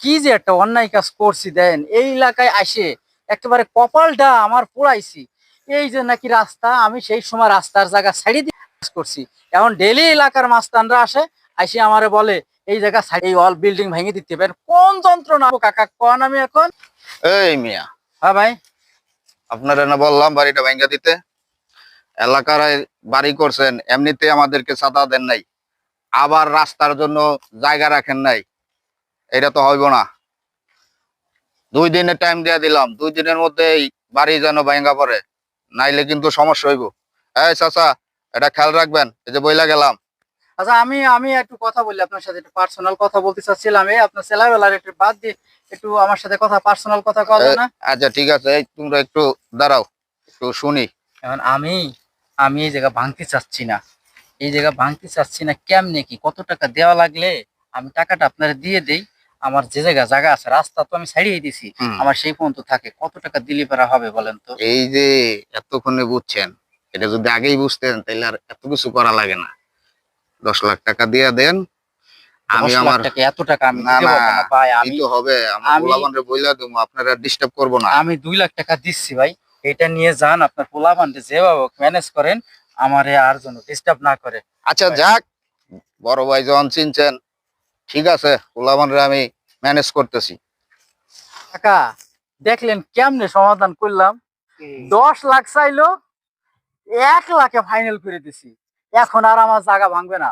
কি যে একটা অন্যায় কাজ করছি দেন, এই এলাকায় আসে একেবারে কপালটা আমার পোড়াইছি। এই যে নাকি রাস্তা, আমি সেই সময় রাস্তার জায়গা ছাড়ি দিয়ে কাজ করছি। এখন ডেলি এলাকার মাস্তানরা আসে, আইসে আমারে বলে এই জায়গা এই অল বিল্ডিং ভেঙে দিতে পারেন। কোন যন্ত্রণা কাকা কন আমি এখন। এই মিয়া, হ্যাঁ ভাই। আপনারা না বললাম বাড়িটা ভাঙ্গা দিতে? এলাকার বাড়ি করছেন, এমনিতে আমাদেরকে চাঁদা দেন নাই, আবার রাস্তার জন্য জায়গা রাখেন নাই। এটা তো হইব না। 2 দিনের টাইম দিয়ে দিলাম, 2 দিনের মধ্যে এই বাড়ি যেন ভাঙ্গা পড়ে, নাইলে কিন্তু সমস্যা হইব। এই চাচা, এটা খেয়াল রাখবেন। এই যে বইলা গেলাম। আচ্ছা, আমি আমি একটু কথা বলি আপনার সাথে, একটু পার্সোনাল কথা বলতে চাচ্ছিলাম। এই আপনার ছেলেবেলার একটু বাদ দিয়ে একটু আমার সাথে কথা, পার্সোনাল কথা কওয়া যায় না? আচ্ছা ঠিক আছে, এই তোমরা একটু দাঁড়াও, একটু শুনি। এখন আমি আমি এই জায়গা ভাঙতে চাচ্ছি না। এই জায়গা ভাঙতে চাচ্ছি না, কেমনে কি কত টাকা দেওয়া লাগলে আমি টাকাটা আপনারা দিয়ে দেই। আমার যে জায়গা জায়গা আছে, রাস্তা তো আমি ছাড়িয়ে দিছি, হুম। আমার সেই পর্যন্ত থাকে, কত টাকা দিলে পারা হবে বলেন তো? এই যে এতক্ষণে বুঝছেন, এটা যদি আগেই বুঝতেন তাহলে আর এত কিছু করা লাগে না। 10 লাখ টাকা দিয়ে দেন। আমি 10 লাখ আমার টাকা? এত টাকা আমি না দিতে না, পারবো না ভাই। আমি দিতে হবে। আমার আমি পোলাপানরে বইলা দেবো, আপনারা ডিস্টার্ব করবো না। আমি 2 লাখ টাকা দিচ্ছি ভাই। এটা নিয়ে যান, আপনার পোলাপানকে যেভাবে ম্যানেজ করেন, আমারে আর জন্য ডিস্টার্ব না করে। আচ্ছা যাক, বড় ভাই যখন চিনছেন, ঠিক আছে, পোলাপানরে আমি ম্যানেজ করতেছি। কাকা, দেখলেন কেমনে সমাধান করলাম? 10 লাখ চাইলো, 1 লাখে ফাইনাল করে দিছি। এখন আর আমার জায়গা ভাঙবে না।